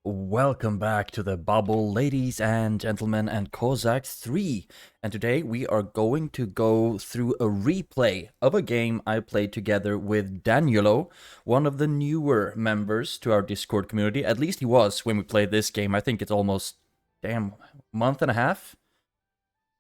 Welcome back to the bubble, ladies and gentlemen, and Cossacks 3. And today we are going to go through a replay of a game I played together with Danielo, one of the newer members to our Discord community. At least he was when we played this game. I think it's almost, month and a half?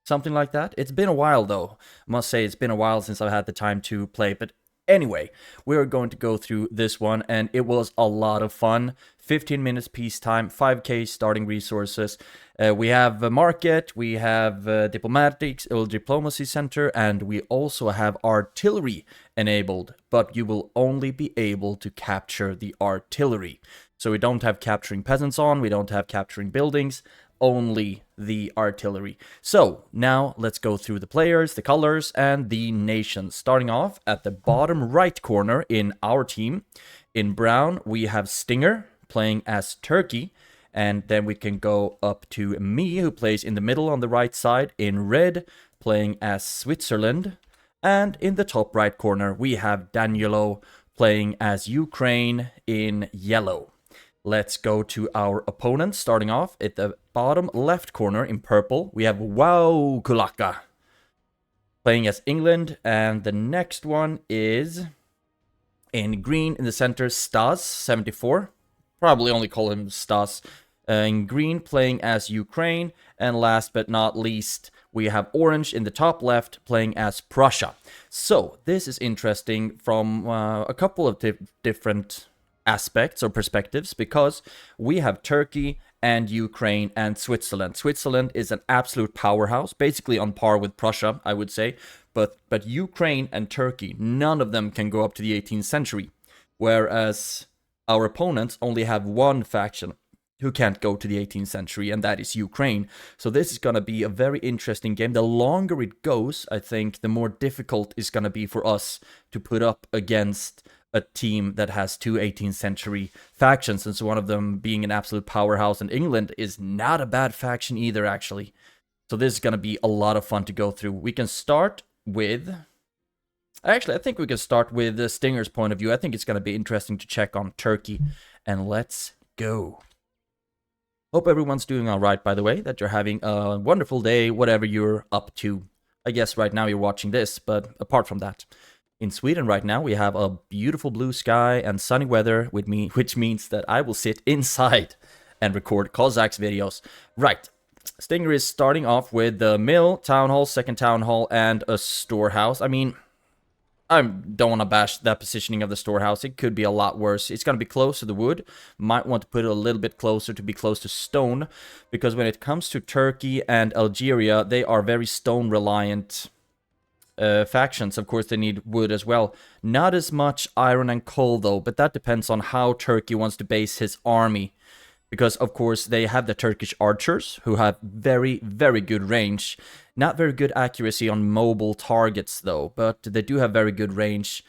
Something like that. It's been a while though. I must say it's been a while since I've had the time to play, but anyway, we're going to go through this one, and it was a lot of fun. 15 minutes peacetime, 5k starting resources. We have a market, we have diplomatics, or diplomacy center, and we also have artillery enabled, but you will only be able to capture the artillery. So we don't have capturing peasants on, we don't have capturing buildings, only the artillery. So now let's go through the players, the colors, and the nations. Starting off at the bottom right corner in our team. In brown, we have Stinger playing as Turkey. And then we can go up to me, who plays in the middle on the right side. In red, playing as Switzerland. And in the top right corner, we have Danielo playing as Ukraine in yellow. Let's go to our opponents. Starting off at the bottom left corner in purple, we have Wow Kulaka playing as England, and the next one is in green in the center, Stas 74. Probably only call him Stas. In green playing as Ukraine, and last but not least, we have orange in the top left playing as Prussia. So this is interesting from a couple of different aspects or perspectives, because we have Turkey and Ukraine and Switzerland. Switzerland is an absolute powerhouse, basically on par with Prussia, I would say, but Ukraine and Turkey, none of them can go up to the 18th century, whereas our opponents only have one faction who can't go to the 18th century, and that is Ukraine. So this is going to be a very interesting game. The longer it goes, I think, the more difficult it's going to be for us to put up against a team that has two 18th century factions, since one of them being an absolute powerhouse, and England is not a bad faction either, actually. So this is going to be a lot of fun to go through. We can start with... Actually, I think we can start with Stinger's point of view. I think it's going to be interesting to check on Turkey, and let's go. Hope everyone's doing all right, by the way, that you're having a wonderful day, whatever you're up to. I guess right now you're watching this, but apart from that, in Sweden right now, we have a beautiful blue sky and sunny weather, which means that I will sit inside and record Cossacks videos. Right, Stinger is starting off with the mill, town hall, second town hall, and a storehouse. I mean, I don't want to bash that positioning of the storehouse. It could be a lot worse. It's going to be close to the wood. Might want to put it a little bit closer to be close to stone, because when it comes to Turkey and Algeria, they are very stone reliant factions. Of course, they need wood as well. Not as much iron and coal, though, but that depends on how Turkey wants to base his army. Because, of course, they have the Turkish archers, who have very, very good range. Not very good accuracy on mobile targets, though, but they do have very good range.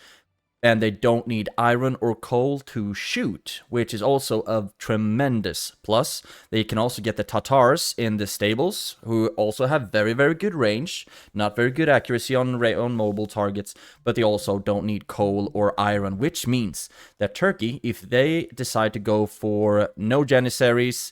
And they don't need iron or coal to shoot, which is also a tremendous plus. They can also get the Tatars in the stables, who also have very, very good range. Not very good accuracy on mobile targets, but they also don't need coal or iron, which means that Turkey, if they decide to go for no Janissaries,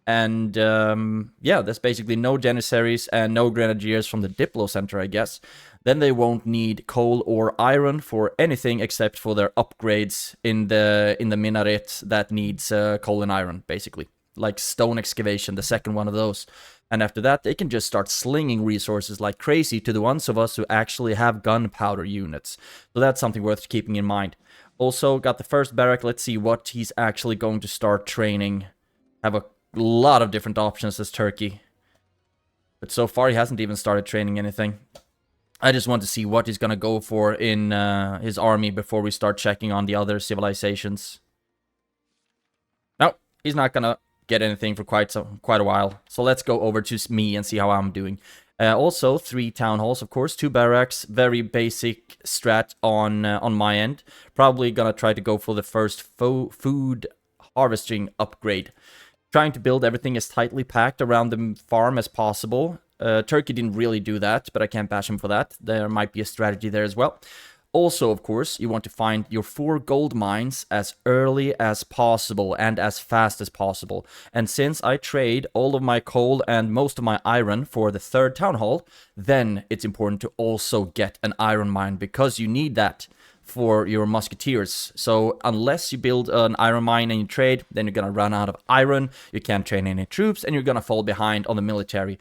and that's basically no Janissaries and no Grenadiers from the Diplo Center, I guess, then they won't need coal or iron for anything except for their upgrades in the minaret that needs coal and iron, basically. Like stone excavation, the second one of those. And after that, they can just start slinging resources like crazy to the ones of us who actually have gunpowder units. So that's something worth keeping in mind. Also, got the first barrack. Let's see what he's actually going to start training. Have a lot of different options as Turkey. But so far, he hasn't even started training anything. I just want to see what he's going to go for in his army before we start checking on the other civilizations. No, he's not going to get anything for quite a while. So let's go over to me and see how I'm doing. Also, 3 town halls, of course, 2 barracks, very basic strat on my end. Probably going to try to go for the first food harvesting upgrade. Trying to build everything as tightly packed around the farm as possible. Turkey didn't really do that, but I can't bash him for that. There might be a strategy there as well. Also, of course, you want to find your 4 gold mines as early as possible and as fast as possible. And since I trade all of my coal and most of my iron for the 3rd town hall, then it's important to also get an iron mine, because you need that for your musketeers. So unless you build an iron mine and you trade, then you're gonna run out of iron, you can't train any troops, and you're gonna fall behind on the military.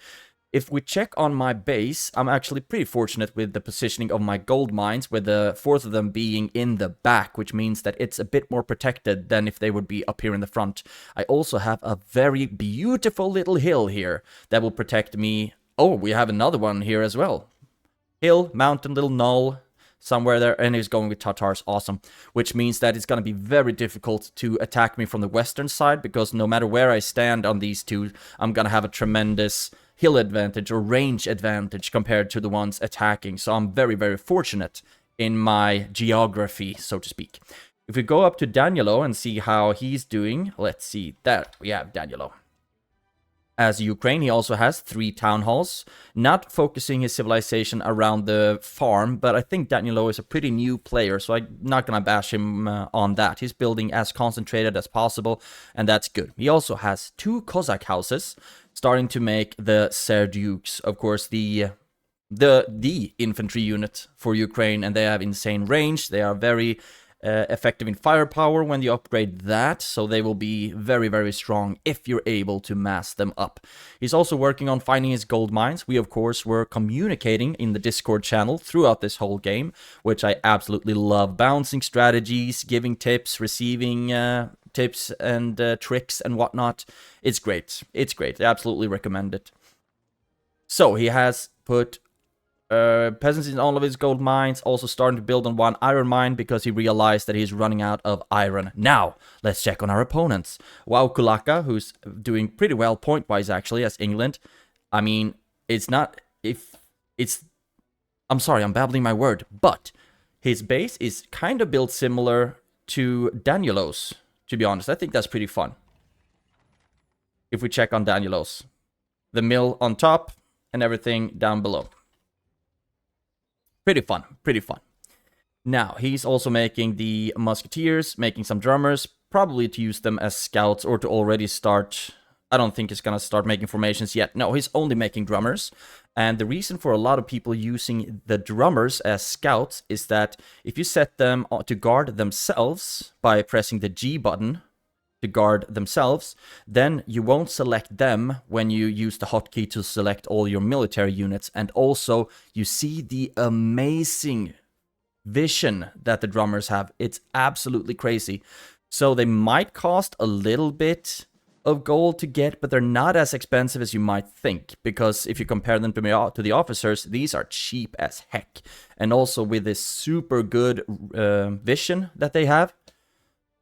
If we check on my base, I'm actually pretty fortunate with the positioning of my gold mines, with the 4th of them being in the back, which means that it's a bit more protected than if they would be up here in the front. I also have a very beautiful little hill here that will protect me. Oh, we have another one here as well. Hill, mountain, little knoll, somewhere there, and he's going with Tatars, awesome. Which means that it's going to be very difficult to attack me from the western side, because no matter where I stand on these two, I'm going to have a tremendous hill advantage or range advantage compared to the ones attacking. So I'm very, very fortunate in my geography, so to speak. If we go up to Danilo and see how he's doing, let's see, there we have Danilo. As Ukraine, he also has 3 town halls, not focusing his civilization around the farm, but I think Danilo is a pretty new player, so I'm not gonna bash him on that. He's building as concentrated as possible, and that's good. He also has 2 Cossack houses, starting to make the Serdukes, of course, the infantry unit for Ukraine, and they have insane range. They are very effective in firepower when you upgrade that, so they will be very, very strong if you're able to mass them up. He's also working on finding his gold mines. We, of course, were communicating in the Discord channel throughout this whole game, which I absolutely love. Bouncing strategies, giving tips, receiving tips and tricks and whatnot. It's great. It's great. I absolutely recommend it. So he has put peasants in all of his gold mines, also starting to build on 1 iron mine because he realized that he's running out of iron. Now, let's check on our opponents. Wow, Kulaka, who's doing pretty well point-wise, actually, as England. I mean, it's not... I'm sorry, I'm babbling my word, but his base is kind of built similar to Danilo's, to be honest. I think that's pretty fun. If we check on Danilo's. The mill on top and everything down below. Pretty fun, pretty fun. Now, he's also making the musketeers, making some drummers, probably to use them as scouts or to already start... I don't think he's gonna start making formations yet. No, he's only making drummers. And the reason for a lot of people using the drummers as scouts is that if you set them to guard themselves by pressing the G button to guard themselves, then you won't select them when you use the hotkey to select all your military units. And also, you see the amazing vision that the drummers have. It's absolutely crazy. So they might cost a little bit of gold to get, but they're not as expensive as you might think, because if you compare them to the officers, these are cheap as heck. And also with this super good vision that they have,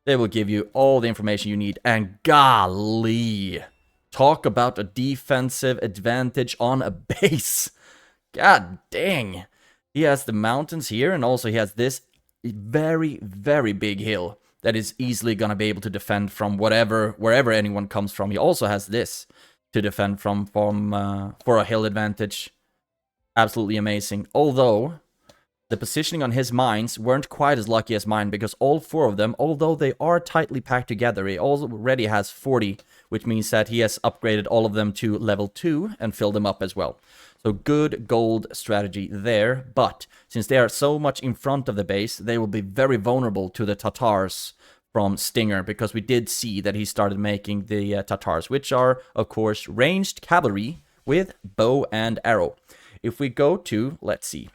they will give you all the information you need. And golly, talk about a defensive advantage on a base. God dang. He has the mountains here, and also he has this very, very big hill that is easily going to be able to defend from wherever anyone comes from. He also has this to defend from for a hill advantage. Absolutely amazing. Although the positioning on his mines weren't quite as lucky as mine, because all 4 of them, although they are tightly packed together, he already has 40, which means that he has upgraded all of them to level 2 and filled them up as well. So good gold strategy there, but since they are so much in front of the base, they will be very vulnerable to the Tatars from Stinger, because we did see that he started making the Tatars, which are, of course, ranged cavalry with bow and arrow. If we go to, let's see,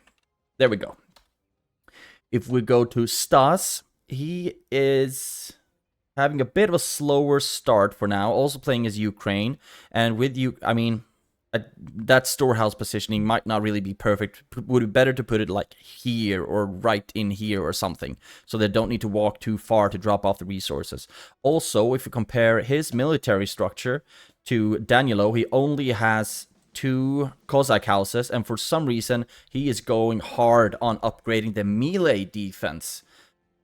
there we go. If we go to Stas, he is having a bit of a slower start for now, also playing as Ukraine. And with you, I mean, that storehouse positioning might not really be perfect. Would be better to put it like here or right in here or something, so they don't need to walk too far to drop off the resources. Also, if you compare his military structure to Danilo, he only has 2 Cossack houses, and for some reason he is going hard on upgrading the melee defense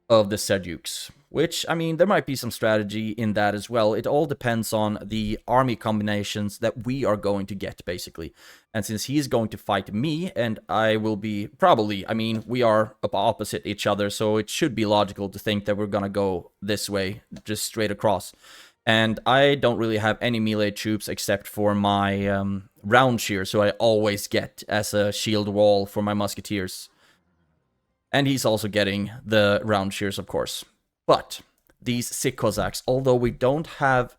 of the Serdukes. Which, I mean, there might be some strategy in that as well. It all depends on the army combinations that we are going to get, basically. And since he's going to fight me, and I will be probably, I mean, we are opposite each other, so it should be logical to think that we're gonna go this way, just straight across. And I don't really have any melee troops except for my round shear, so I always get as a shield wall for my musketeers. And he's also getting the round shears, of course. But these sick Cossacks, although we don't have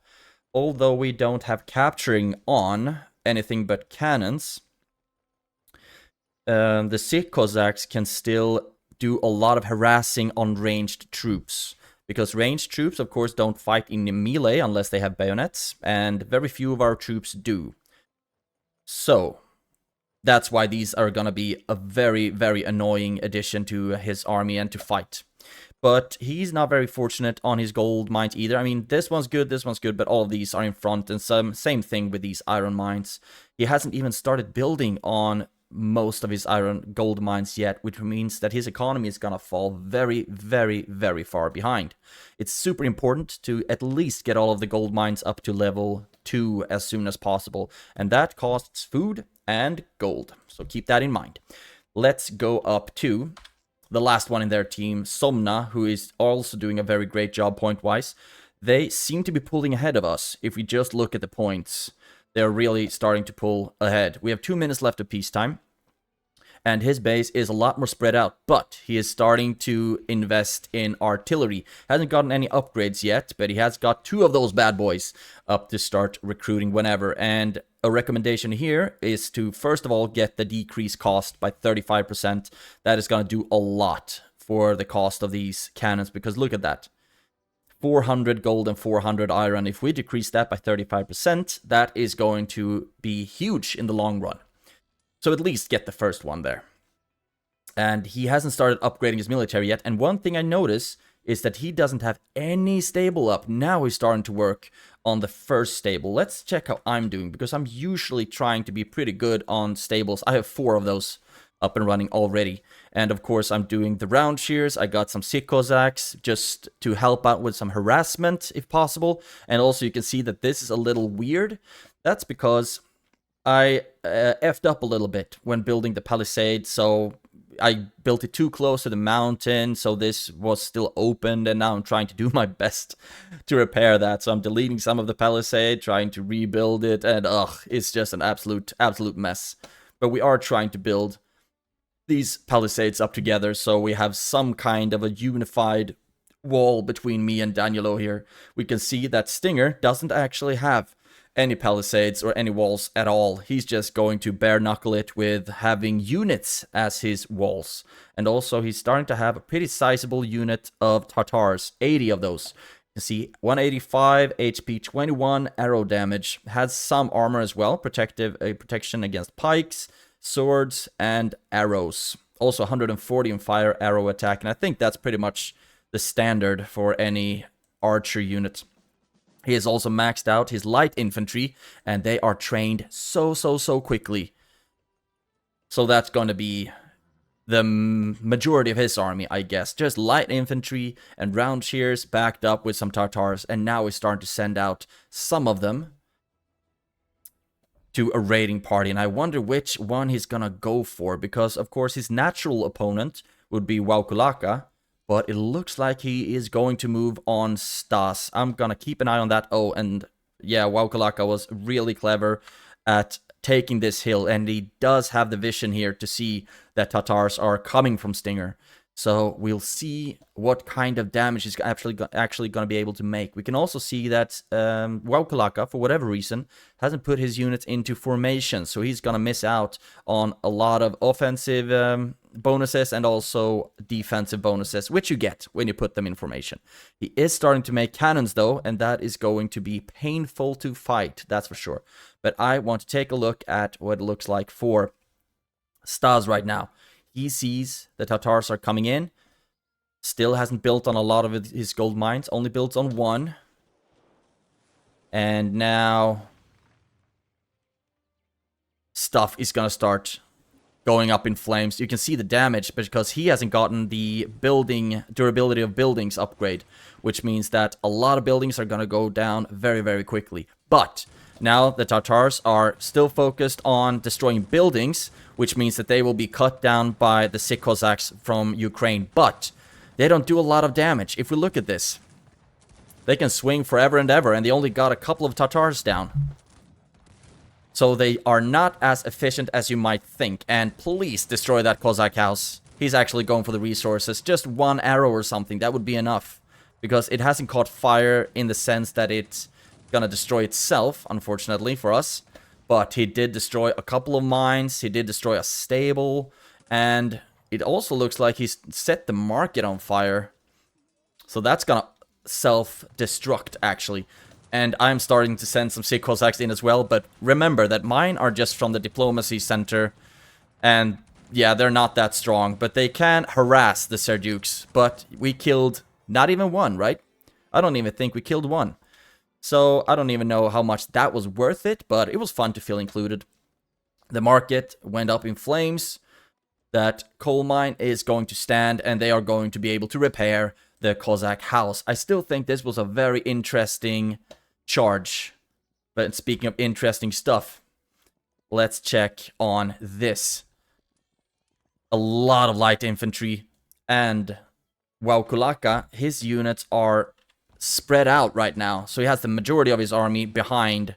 capturing on anything but cannons, the sick Cossacks can still do a lot of harassing on ranged troops. Because ranged troops, of course, don't fight in the melee unless they have bayonets, and very few of our troops do. So, that's why these are gonna be a very, very annoying addition to his army and to fight. But he's not very fortunate on his gold mines either. I mean, this one's good, but all of these are in front. And same thing with these iron mines. He hasn't even started building on most of his gold mines yet, which means that his economy is gonna fall very, very, very far behind. It's super important to at least get all of the gold mines up to level 2 as soon as possible. And that costs food and gold. So keep that in mind. Let's go up to the last one in their team, Somna, who is also doing a very great job point-wise. They seem to be pulling ahead of us. If we just look at the points, they're really starting to pull ahead. We have 2 minutes left of peacetime, and his base is a lot more spread out, but he is starting to invest in artillery. Hasn't gotten any upgrades yet, but he has got 2 of those bad boys up to start recruiting whenever. And a recommendation here is to, first of all, get the decreased cost by 35%. That is going to do a lot for the cost of these cannons, because look at that. 400 gold and 400 iron. If we decrease that by 35%, that is going to be huge in the long run. So at least get the first one there. And he hasn't started upgrading his military yet. And one thing I notice is that he doesn't have any stable up. Now he's starting to work on the first stable. Let's check how I'm doing, because I'm usually trying to be pretty good on stables. I have 4 of those up and running already. And of course, I'm doing the round shears. I got some sick Cossacks just to help out with some harassment if possible. And also you can see that this is a little weird. That's because I effed up a little bit when building the palisade, so I built it too close to the mountain, so this was still open, and now I'm trying to do my best to repair that. So I'm deleting some of the palisade, trying to rebuild it, and it's just an absolute mess. But we are trying to build these palisades up together, so we have some kind of a unified wall between me and Danielo here. We can see that Stinger doesn't actually have any palisades or any walls at all. He's just going to bare knuckle it with having units as his walls. And also he's starting to have a pretty sizable unit of Tartars, 80 of those. You see 185 HP, 21 arrow damage, has some armor as well, protection against pikes, swords and arrows. Also 140 in fire arrow attack, and I think that's pretty much the standard for any archer unit. He has also maxed out his light infantry, and they are trained so quickly. So that's going to be the majority of his army, I guess. Just light infantry and round shears backed up with some Tartars, and now he's starting to send out some of them to a raiding party. And I wonder which one he's going to go for, because of course his natural opponent would be Waukulaka. But it looks like he is going to move on Stas. I'm going to keep an eye on that. Oh, and yeah, Waukulaka was really clever at taking this hill. And he does have the vision here to see that Tatars are coming from Stinger. So we'll see what kind of damage he's actually going to be able to make. We can also see that Waukulaka, for whatever reason, hasn't put his units into formation. So he's going to miss out on a lot of offensive bonuses and also defensive bonuses, which you get when you put them in formation. He is starting to make cannons though, and that is going to be painful to fight, that's for sure. But I want to take a look at what it looks like for Stas right now. He sees the Tatars are coming in, still hasn't built on a lot of his gold mines, only built on 1. And now stuff is gonna start going up in flames. You can see the damage because he hasn't gotten the building durability of buildings upgrade, which means that a lot of buildings are going to go down very, very quickly. But now the Tatars are still focused on destroying buildings, which means that they will be cut down by the sick Cossacks from Ukraine. But they don't do a lot of damage. If we look at this, they can swing forever and ever, and they only got a couple of Tatars down. So they are not as efficient as you might think. And please destroy that Cossack house. He's actually going for the resources. Just one arrow or something, that would be enough. Because it hasn't caught fire in the sense that it's gonna destroy itself, unfortunately for us. But he did destroy a couple of mines. He did destroy a stable. And it also looks like he's set the market on fire. So that's gonna self-destruct, actually. And I'm starting to send some sick Cossacks in as well. But remember that mine are just from the diplomacy center. And yeah, they're not that strong. But they can harass the Serdukes. But we killed not even one, right? I don't even think we killed one. So I don't even know how much that was worth it. But it was fun to feel included. The market went up in flames. That coal mine is going to stand. And they are going to be able to repair the Cossack house. I still think this was a very interesting charge. But speaking of interesting stuff, let's check on this. A lot of light infantry. And Waukulaka, his units are spread out right now. So he has the majority of his army behind.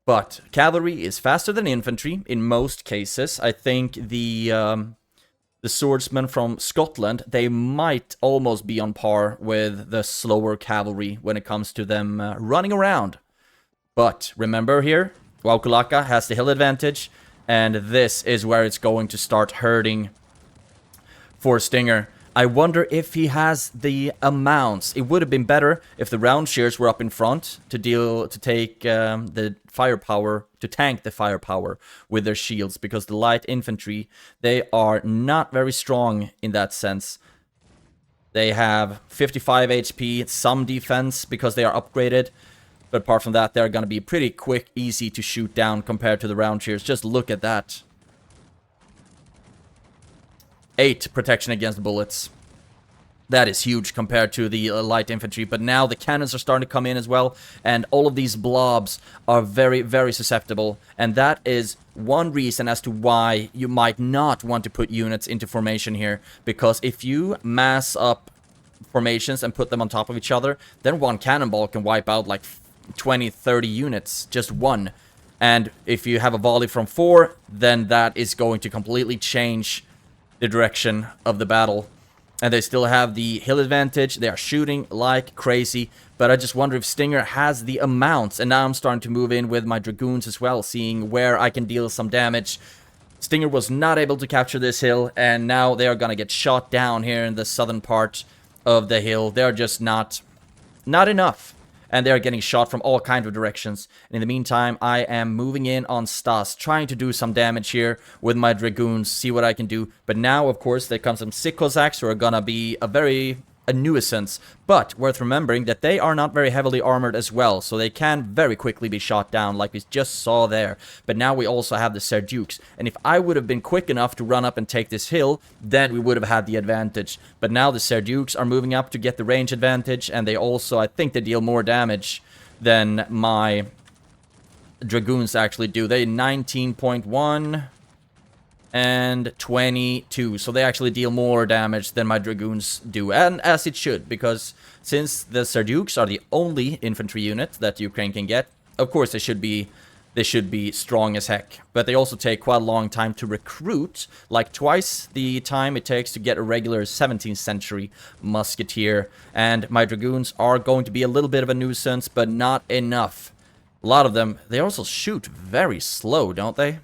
But cavalry is faster than infantry in most cases. I think the swordsmen from Scotland, they might almost be on par with the slower cavalry when it comes to them running around. But remember here, Waukulaka has the hill advantage, and this is where it's going to start hurting for Stinger. I wonder if he has the amounts. It would have been better if the round shears were up in front to take the firepower, to tank the firepower with their shields, because the light infantry, they are not very strong in that sense. They have 55 HP, some defense because they are upgraded, but apart from that, they're going to be pretty quick, easy to shoot down compared to the round shears. Just look at that. 8 protection against bullets. That is huge compared to the light infantry. But now the cannons are starting to come in as well. And all of these blobs are very, very susceptible. And that is one reason as to why you might not want to put units into formation here. Because if you mass up formations and put them on top of each other, then one cannonball can wipe out like 20, 30 units. Just one. And if you have a volley from 4, then that is going to completely change the direction of the battle. And they still have the hill advantage. They are shooting like crazy. But I just wonder if Stinger has the amounts. And now I'm starting to move in with my dragoons as well, seeing where I can deal some damage. Stinger was not able to capture this hill, and now they are gonna get shot down here in the southern part of the hill. They're just not enough. And they are getting shot from all kinds of directions. And in the meantime, I am moving in on Stas, trying to do some damage here with my dragoons, see what I can do. But now, of course, there comes some sick Cossacks who are gonna be a nuisance. But worth remembering that they are not very heavily armored as well, so they can very quickly be shot down, like we just saw there. But now we also have the Serdukes, and if I would have been quick enough to run up and take this hill, then we would have had the advantage. But now the Serdukes are moving up to get the range advantage, and they also, I think, they deal more damage than my dragoons actually do. They 19.1 and 22, so they actually deal more damage than my dragoons do, and as it should, because since the Serdukes are the only infantry unit that Ukraine can get, of course they should be strong as heck. But they also take quite a long time to recruit, like twice the time it takes to get a regular 17th century musketeer. And my dragoons are going to be a little bit of a nuisance, but not enough. A lot of them, they also shoot very slow, don't they?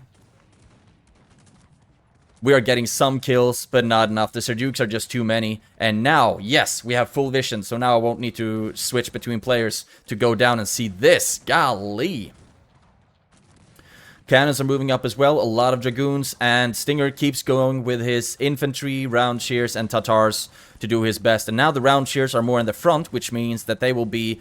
We are getting some kills, but not enough. The Serdukes are just too many. And now, yes, we have full vision. So now I won't need to switch between players to go down and see this. Golly. Cannons are moving up as well. A lot of dragoons. And Stinger keeps going with his infantry, round shears, and Tatars to do his best. And now the round shears are more in the front, which means that they will be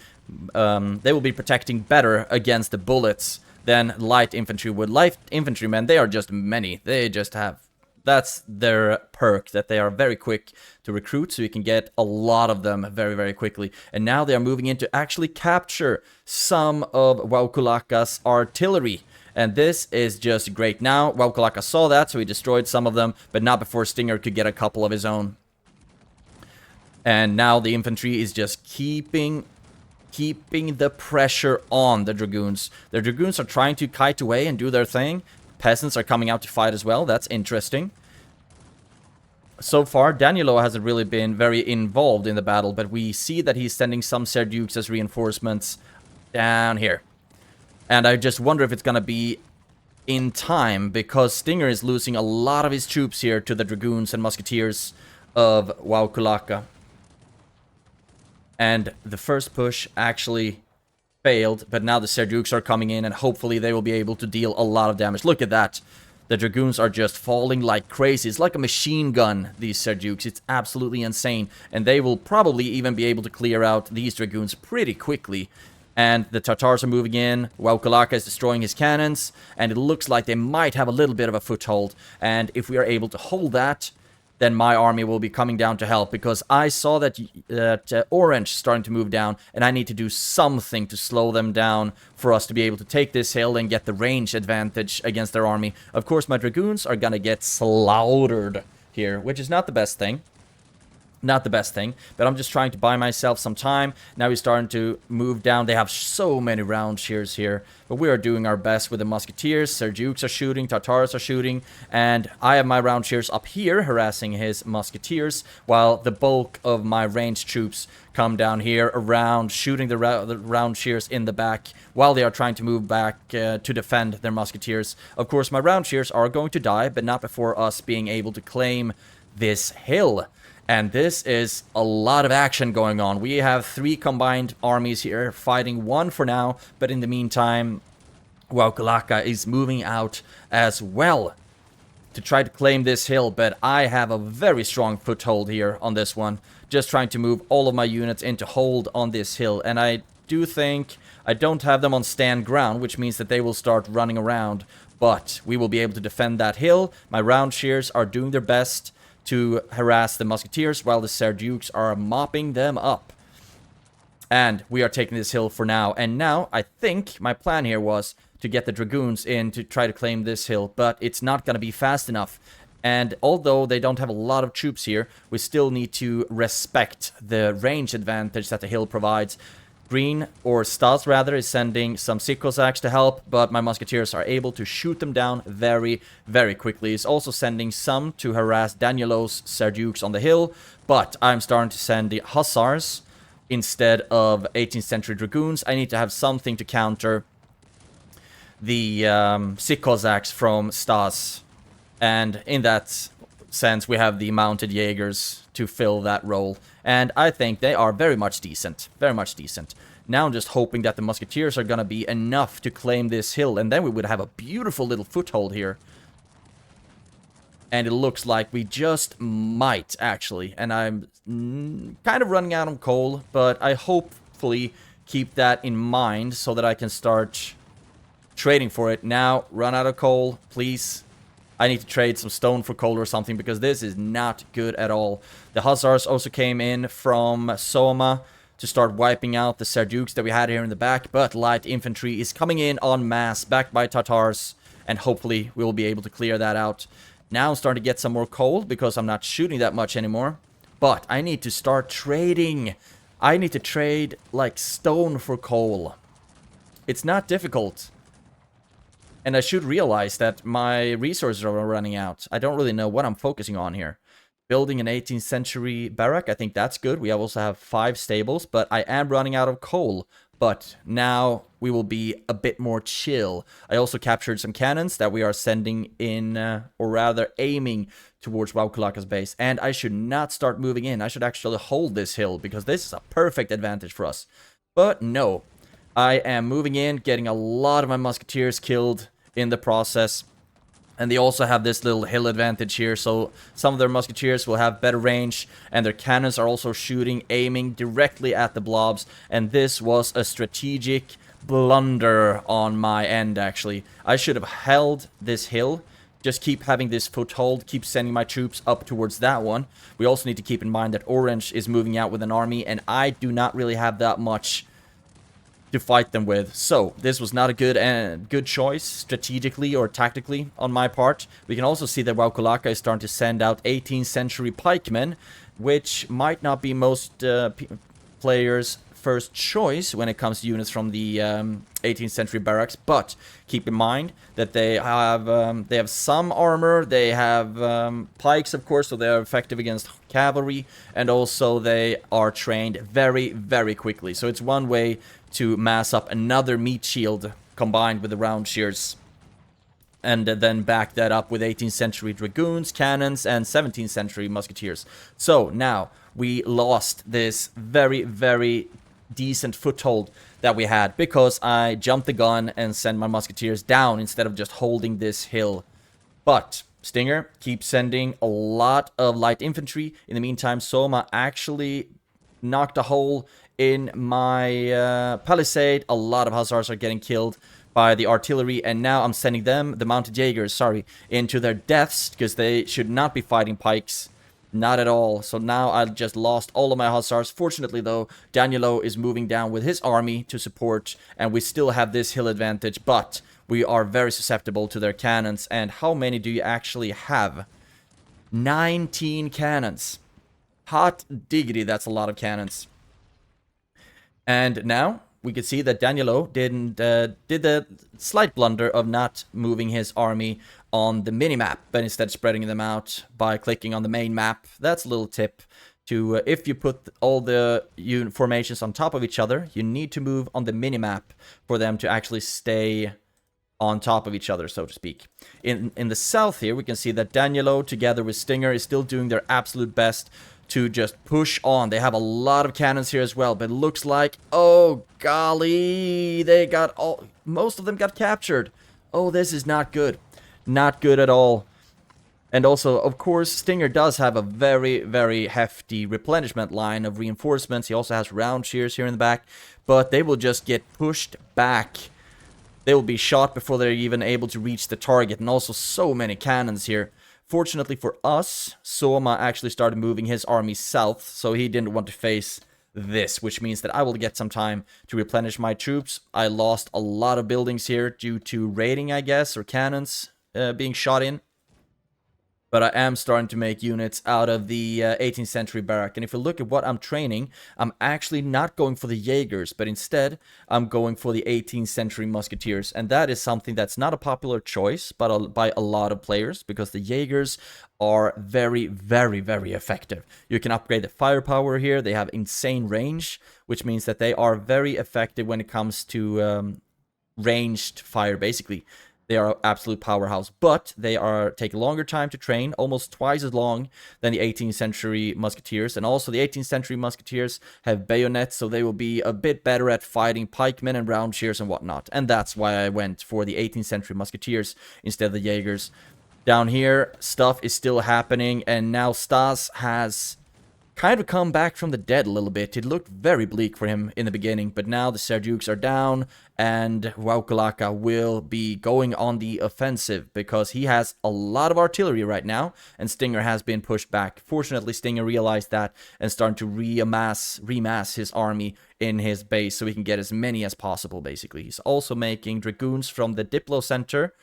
protecting better against the bullets than light infantry would. Light infantrymen, they are just many. They just have That's their perk, that they are very quick to recruit, so you can get a lot of them very, very quickly. And now they are moving in to actually capture some of Waukulaka's artillery. And this is just great. Now, Waukulaka saw that, so he destroyed some of them, but not before Stinger could get a couple of his own. And now the infantry is just keeping the pressure on the Dragoons. The Dragoons are trying to kite away and do their thing. Peasants are coming out to fight as well. That's interesting. So far, Danilo hasn't really been very involved in the battle, but we see that he's sending some Serdukes as reinforcements down here. And I just wonder if it's gonna be in time, because Stinger is losing a lot of his troops here to the Dragoons and Musketeers of Waukulaka. And the first push actually failed, but now the Serdukes are coming in, and hopefully they will be able to deal a lot of damage. Look at that. The Dragoons are just falling like crazy. It's like a machine gun, these Serdukes. It's absolutely insane. And they will probably even be able to clear out these Dragoons pretty quickly. And the Tatars are moving in. Waukulaka is destroying his cannons. And it looks like they might have a little bit of a foothold. And if we are able to hold that, then my army will be coming down to help, because I saw that Orange starting to move down, and I need to do something to slow them down for us to be able to take this hill and get the range advantage against their army. Of course, my Dragoons are gonna get slaughtered here, which is not the best thing. Not the best thing, but I'm just trying to buy myself some time. Now he's starting to move down. They have so many round shears here, but we are doing our best with the Musketeers. Serdukes are shooting, Tatars are shooting, and I have my round shears up here harassing his Musketeers, while the bulk of my ranged troops come down here around, shooting the round shears in the back, while they are trying to move back to defend their Musketeers. Of course, my round shears are going to die, but not before us being able to claim this hill. And this is a lot of action going on. We have 3 combined armies here, fighting 1 for now, but in the meantime, Waukulaka is moving out as well to try to claim this hill, but I have a very strong foothold here on this one, just trying to move all of my units into hold on this hill. And I do think I don't have them on stand ground, which means that they will start running around, but we will be able to defend that hill. My round shears are doing their best to harass the Musketeers, while the Serdukes are mopping them up. And we are taking this hill for now. And now, I think my plan here was to get the Dragoons in to try to claim this hill, but it's not going to be fast enough. And although they don't have a lot of troops here, we still need to respect the range advantage that the hill provides. Green, or Stas rather, is sending some Sick Cossacks to help, but my Musketeers are able to shoot them down very, very quickly. He's also sending some to harass Danilo's Serdukes on the hill, but I'm starting to send the Hussars instead of 18th century Dragoons. I need to have something to counter the Sick Cossacks from Stas, and in that sense we have the Mounted Jaegers to fill that role. And I think they are very much decent. Very much decent. Now I'm just hoping that the Musketeers are going to be enough to claim this hill. And then we would have a beautiful little foothold here. And it looks like we just might, actually. And I'm kind of running out of coal. But I hopefully keep that in mind so that I can start trading for it. Now, run out of coal, please. I need to trade some stone for coal or something, because this is not good at all. The Hussars also came in from Soma to start wiping out the Serdukes that we had here in the back, but light infantry is coming in en masse, backed by Tatars, and hopefully we will be able to clear that out. Now I'm starting to get some more coal, because I'm not shooting that much anymore. But I need to start trading. I need to trade, like, stone for coal. It's not difficult. And I should realize that my resources are running out. I don't really know what I'm focusing on here. Building an 18th century barrack, I think that's good. We also have 5 stables, but I am running out of coal. But now we will be a bit more chill. I also captured some cannons that we are sending in, or rather aiming towards Waukulaka's base. And I should not start moving in. I should actually hold this hill, because this is a perfect advantage for us. But no, I am moving in, getting a lot of my Musketeers killed in the process. And they also have this little hill advantage here, so some of their Musketeers will have better range, and their cannons are also shooting, aiming directly at the blobs. And this was a strategic blunder on my end, actually. I should have held this hill just keep having this foothold, keep sending my troops up towards that one. We also need to keep in mind that Orange is moving out with an army, and I do not really have that much to fight them with. So this was not a good choice strategically or tactically on my part. We can also see that Waukulaka is starting to send out 18th century pikemen, which might not be most players' first choice when it comes to units from the 18th century barracks, but keep in mind that they have some armor, they have pikes, of course, so they are effective against cavalry, and also they are trained very, very quickly. So it's one way to mass up another meat shield combined with the round shears, and then back that up with 18th century dragoons, cannons, and 17th century musketeers. So now we lost this very, very decent foothold that we had because I jumped the gun and sent my musketeers down instead of just holding this hill. But Stinger keeps sending a lot of light infantry. In the meantime, Soma actually knocked a hole in my palisade. A lot of hussars are getting killed by the artillery, and now I'm sending them, the mounted Jaegers, sorry, into their deaths, because they should not be fighting pikes. Not at all. So now I just lost all of my hussars. Fortunately, though, Danielo is moving down with his army to support, and we still have this hill advantage, but we are very susceptible to their cannons. And how many do you actually have? 19 cannons. Hot diggity, that's a lot of cannons. And now we can see that Danielo did the slight blunder of not moving his army on the mini-map, but instead spreading them out by clicking on the main map. That's a little tip to, if you put all the formations on top of each other, you need to move on the mini-map for them to actually stay on top of each other, so to speak. In the south here, we can see that Danielo, together with Stinger, is still doing their absolute best to just push on. They have a lot of cannons here as well, but it looks like, oh golly, they got most of them got captured. Oh, this is not good. Not good at all. And also, of course, Stinger does have a very, very hefty replenishment line of reinforcements. He also has round shears here in the back, but they will just get pushed back. They will be shot before they're even able to reach the target, and also so many cannons here. Fortunately for us, Soma actually started moving his army south, so he didn't want to face this, which means that I will get some time to replenish my troops. I lost a lot of buildings here due to raiding, I guess, or cannons being shot in. But I am starting to make units out of the 18th century barrack. And if you look at what I'm training, I'm actually not going for the Jaegers, but instead I'm going for the 18th century musketeers. And that is something that's not a popular choice by a lot of players, because the Jaegers are very, very, very effective. You can upgrade the firepower here. They have insane range, which means that they are very effective when it comes to ranged fire, basically. They are absolute powerhouse, but they take a longer time to train, almost twice as long than the 18th century musketeers. And also the 18th century musketeers have bayonets, so they will be a bit better at fighting pikemen and round shears and whatnot. And that's why I went for the 18th century musketeers instead of the Jaegers. Down here, stuff is still happening, and now Stas has kind of come back from the dead a little bit. It looked very bleak for him in the beginning, but now the Serdukes are down, and Waukulaka will be going on the offensive because he has a lot of artillery right now, and Stinger has been pushed back. Fortunately, Stinger realized that and started to remass his army in his base so he can get as many as possible, basically. He's also making dragoons from the Diplo Center,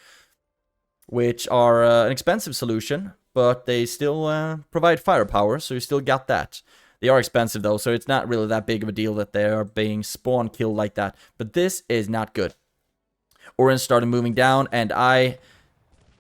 which are an expensive solution, but they still provide firepower, so you still got that. They are expensive, though, so it's not really that big of a deal that they are being spawn killed like that. But this is not good. Orange started moving down, and I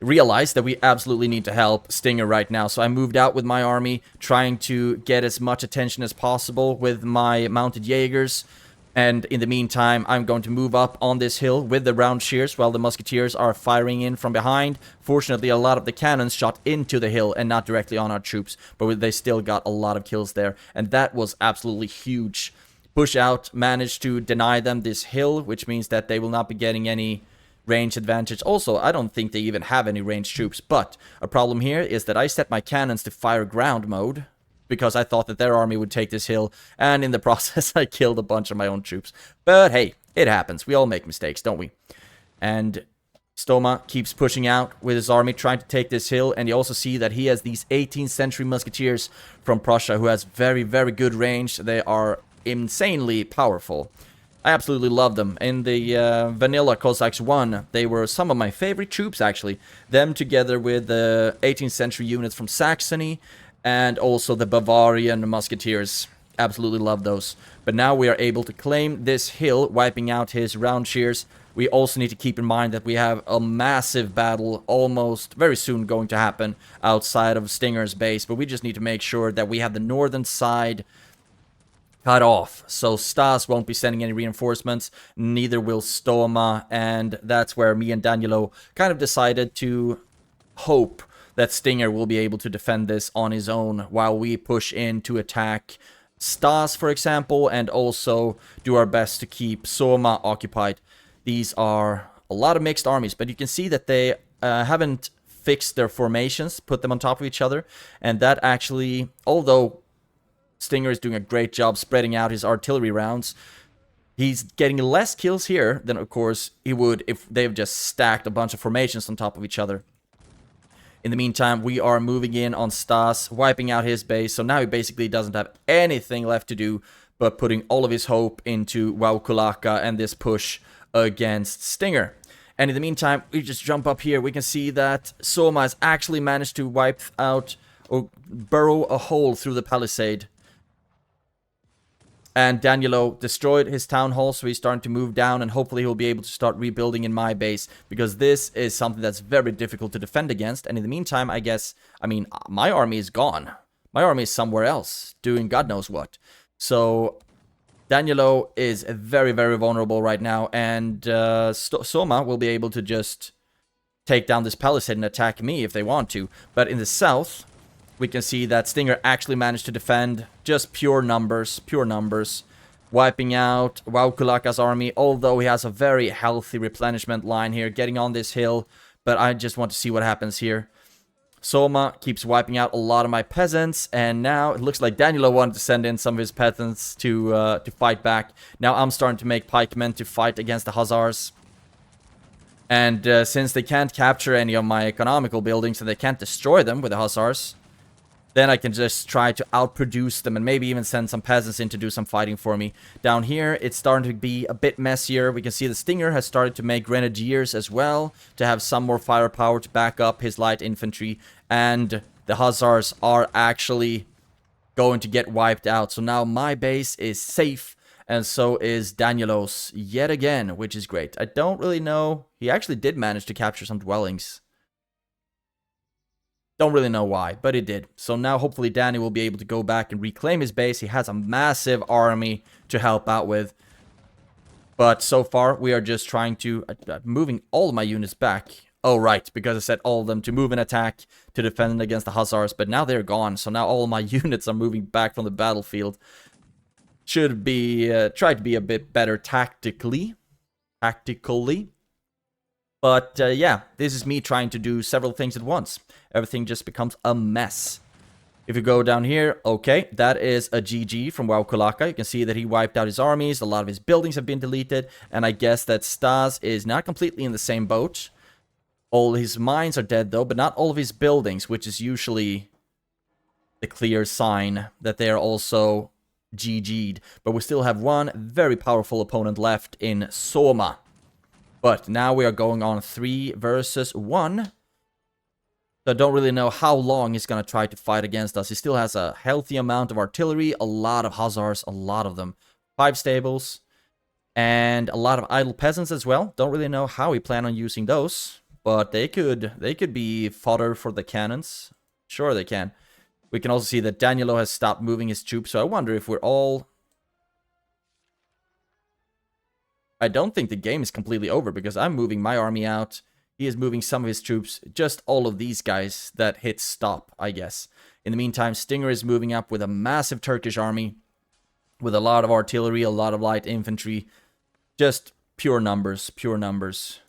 realized that we absolutely need to help Stinger right now. So I moved out with my army, trying to get as much attention as possible with my mounted Jaegers. And in the meantime, I'm going to move up on this hill with the round shears while the musketeers are firing in from behind. Fortunately, a lot of the cannons shot into the hill and not directly on our troops, but they still got a lot of kills there. And that was absolutely huge. Push out managed to deny them this hill, which means that they will not be getting any range advantage. Also, I don't think they even have any ranged troops, but a problem here is that I set my cannons to fire ground mode, because I thought that their army would take this hill, and in the process I killed a bunch of my own troops. But hey, it happens. We all make mistakes, don't we? And Stoma keeps pushing out with his army, trying to take this hill, and you also see that he has these 18th century musketeers from Prussia who has very, very good range. They are insanely powerful. I absolutely love them. In the vanilla Cossacks 1, they were some of my favorite troops, actually. Them together with the 18th century units from Saxony and also the Bavarian musketeers. Absolutely love those. But now we are able to claim this hill, wiping out his round shears. We also need to keep in mind that we have a massive battle almost very soon going to happen outside of Stinger's base. But we just need to make sure that we have the northern side cut off, so Stas won't be sending any reinforcements, neither will Stoma, and that's where me and Danilo kind of decided to hope that Stinger will be able to defend this on his own while we push in to attack Stas, for example, and also do our best to keep Soma occupied. These are a lot of mixed armies, but you can see that they haven't fixed their formations, put them on top of each other, and that actually, although Stinger is doing a great job spreading out his artillery rounds, he's getting less kills here than, of course, he would if they've just stacked a bunch of formations on top of each other. In the meantime, we are moving in on Stas, wiping out his base, so now he basically doesn't have anything left to do but putting all of his hope into Waukulaka and this push against Stinger. And in the meantime, we just jump up here. We can see that Soma has actually managed to wipe out or burrow a hole through the palisade. And Danilo destroyed his town hall, so he's starting to move down, and hopefully he'll be able to start rebuilding in my base, because this is something that's very difficult to defend against. And in the meantime, I mean, my army is gone. My army is somewhere else, doing God knows what. So Danilo is very, very vulnerable right now, and Soma will be able to just take down this palisade and attack me if they want to. But in the south, we can see that Stinger actually managed to defend, just pure numbers, wiping out Waukulaka's army, although he has a very healthy replenishment line here, getting on this hill, but I just want to see what happens here. Soma keeps wiping out a lot of my peasants, and now it looks like Danilo wanted to send in some of his peasants to fight back. Now I'm starting to make pikemen to fight against the Hussars. And since they can't capture any of my economical buildings and they can't destroy them with the Hussars, then I can just try to outproduce them and maybe even send some peasants in to do some fighting for me. Down here, it's starting to be a bit messier. We can see the Stinger has started to make grenadiers as well, to have some more firepower to back up his light infantry. And the Hussars are actually going to get wiped out. So now my base is safe, and so is Danilo's yet again, which is great. I don't really know. He actually did manage to capture some dwellings. Don't really know why, but it did. So now hopefully Danny will be able to go back and reclaim his base. He has a massive army to help out with. But so far, we are just trying to... moving all of my units back. Oh, right, because I said all of them to move and attack to defend against the Hussars. But now they're gone, so now all of my units are moving back from the battlefield. Should be... try to be a bit better tactically. But yeah, this is me trying to do several things at once. Everything just becomes a mess. If you go down here, okay, that is a GG from Waukulaka. You can see that he wiped out his armies. A lot of his buildings have been deleted. And I guess that Stas is not completely in the same boat. All his mines are dead though, but not all of his buildings, which is usually the clear sign that they are also GG'd. But we still have one very powerful opponent left in Soma. But now we are going on 3 versus 1. So I don't really know how long he's going to try to fight against us. He still has a healthy amount of artillery, a lot of Hussars, a lot of them. 5 stables, and a lot of idle peasants as well. Don't really know how he planned on using those, but they could be fodder for the cannons. Sure they can. We can also see that Danilo has stopped moving his troops, so I wonder if we're all... I don't think the game is completely over, because I'm moving my army out. He is moving some of his troops. Just all of these guys that hit stop, I guess. In the meantime, Stinger is moving up with a massive Turkish army. With a lot of artillery, a lot of light infantry. Just pure numbers, pure numbers.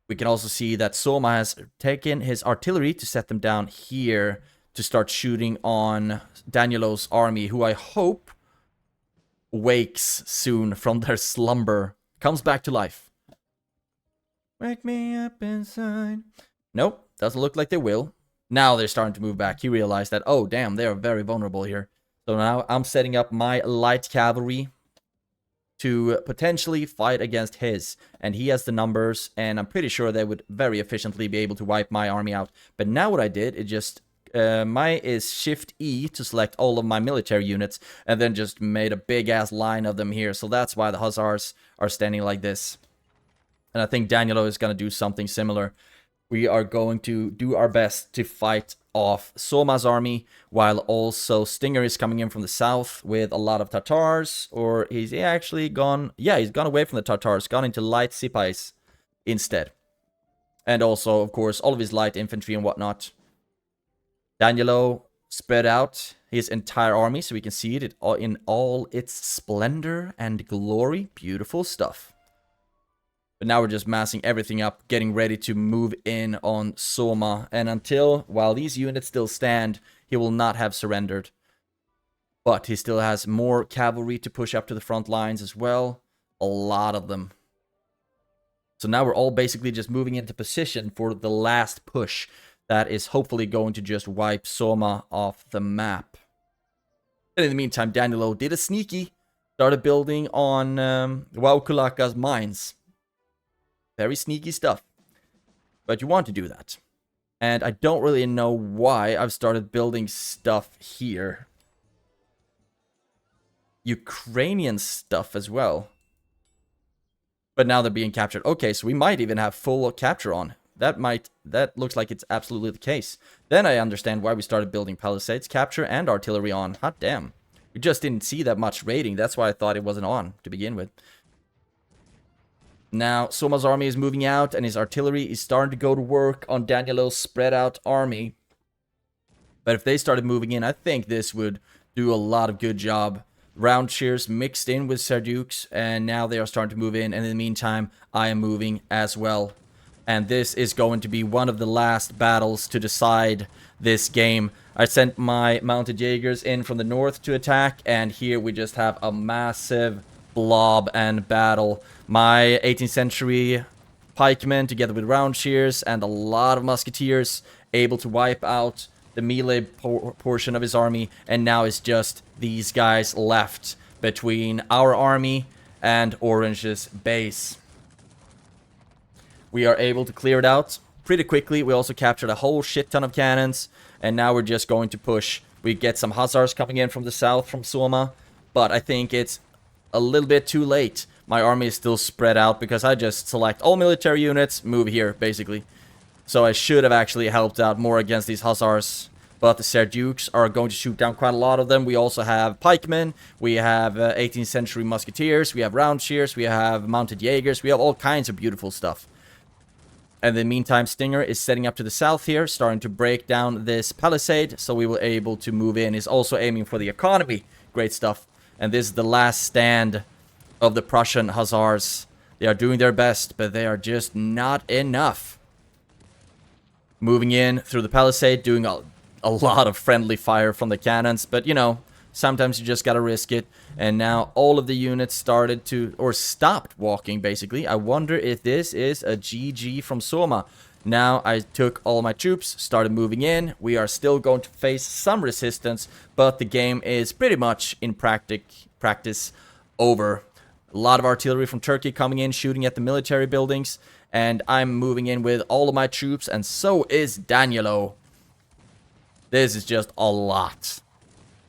We can also see that Soma has taken his artillery to set them down here to start shooting on Danilo's army, who I hope wakes soon from their slumber, comes back to life. Wake me up inside. Nope, doesn't look like they will. Now they're starting to move back. He realized that, oh, damn, they are very vulnerable here. So now I'm setting up my light cavalry to potentially fight against his. And he has the numbers, and I'm pretty sure they would very efficiently be able to wipe my army out. But now what I did, it just... my is Shift E to select all of my military units, and then just made a big-ass line of them here. So that's why the Hussars are standing like this. And I think Danilo is going to do something similar. We are going to do our best to fight off Soma's army, while also Stinger is coming in from the south with a lot of Tatars, or he's actually gone... Yeah, he's gone away from the Tatars, gone into light Sipais instead. And also, of course, all of his light infantry and whatnot. Danilo spread out his entire army, so we can see it in all its splendor and glory. Beautiful stuff. But now we're just massing everything up, getting ready to move in on Soma. And while these units still stand, he will not have surrendered. But he still has more cavalry to push up to the front lines as well. A lot of them. So now we're all basically just moving into position for the last push. That is hopefully going to just wipe Soma off the map. And in the meantime, Danilo did a sneaky. Started building on Waukulaka's mines. Very sneaky stuff. But you want to do that. And I don't really know why I've started building stuff here. Ukrainian stuff as well. But now they're being captured. Okay, so we might even have full capture on. That looks like it's absolutely the case. Then I understand why we started building palisades, capture, and artillery on. Hot damn. We just didn't see that much raiding. That's why I thought it wasn't on to begin with. Now, Soma's army is moving out, and his artillery is starting to go to work on Danilo's spread out army. But if they started moving in, I think this would do a lot of good job. Round cheers mixed in with Serdukes, and now they are starting to move in, and in the meantime, I am moving as well. And this is going to be one of the last battles to decide this game. I sent my mounted Jaegers in from the north to attack, and here we just have a massive blob and battle. My 18th century pikemen together with round shears and a lot of musketeers able to wipe out the melee portion of his army, and now it's just these guys left between our army and Orange's base. We are able to clear it out pretty quickly. We also captured a whole shit ton of cannons, and now we're just going to push. We get some Hussars coming in from the south from Soma, but I think it's a little bit too late. My army is still spread out because I just select all military units, move here, basically. So I should have actually helped out more against these Hussars. But the Serdukes are going to shoot down quite a lot of them. We also have pikemen, we have 18th century musketeers, we have round shears, we have mounted Jaegers, we have all kinds of beautiful stuff. And in the meantime, Stinger is setting up to the south here, starting to break down this palisade, so we will able to move in. He's also aiming for the economy. Great stuff. And this is the last stand of the Prussian Hussars. They are doing their best, but they are just not enough. Moving in through the palisade, doing a lot of friendly fire from the cannons, but you know, sometimes you just gotta risk it. And now all of the units started to, or stopped walking, basically. I wonder if this is a GG from Soma. Now I took all my troops, started moving in. We are still going to face some resistance, but the game is pretty much in practice over. A lot of artillery from Turkey coming in, shooting at the military buildings, and I'm moving in with all of my troops, and so is Danilo. This is just a lot.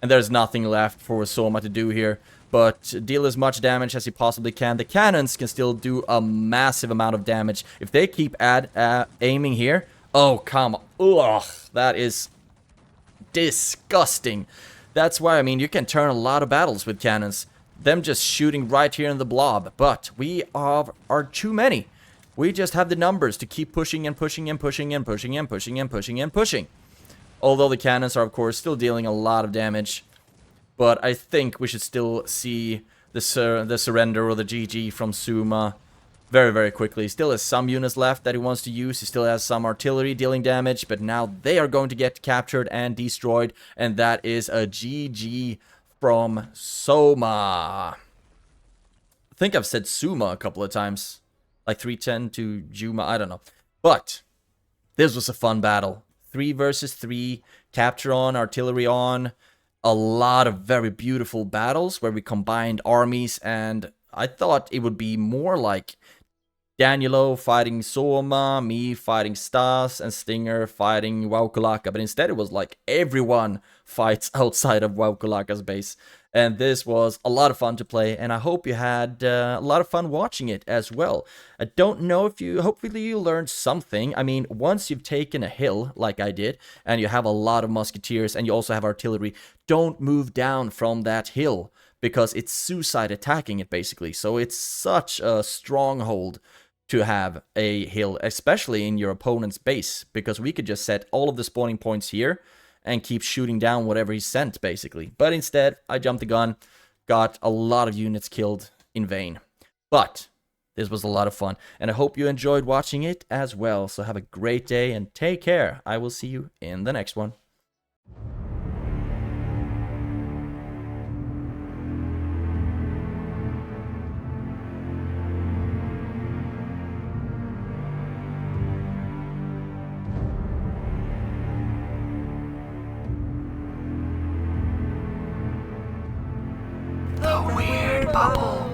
And there's nothing left for Soma to do here, but deal as much damage as he possibly can. The cannons can still do a massive amount of damage. If they keep aiming here, oh, come on. Ugh, that is disgusting. That's why, I mean, you can turn a lot of battles with cannons. Them just shooting right here in the blob, but we are too many. We just have the numbers to keep pushing and pushing and pushing and pushing and pushing and pushing and pushing. Although the cannons are, of course, still dealing a lot of damage. But I think we should still see the surrender or the GG from Soma very, very quickly. He still has some units left that he wants to use. He still has some artillery dealing damage. But now they are going to get captured and destroyed. And that is a GG from Soma. I think I've said Suma a couple of times. like 310 to Juma, I don't know. But this was a fun battle. 3 versus 3, capture on, artillery on, a lot of very beautiful battles where we combined armies, and I thought it would be more like Danielo fighting Soma, me fighting Stas, and Stinger fighting Waukulaka. But instead it was like everyone fights outside of Waukulaka's base. And this was a lot of fun to play, and I hope you had a lot of fun watching it as well. I don't know if you, hopefully you learned something. I mean, once you've taken a hill, like I did, and you have a lot of musketeers, and you also have artillery, don't move down from that hill, because it's suicide attacking it, basically. So it's such a stronghold to have a hill, especially in your opponent's base, because we could just set all of the spawning points here and keep shooting down whatever he sent, basically. But instead, I jumped the gun, got a lot of units killed in vain. But this was a lot of fun, and I hope you enjoyed watching it as well. So have a great day and take care. I will see you in the next one. The Weird Bubble.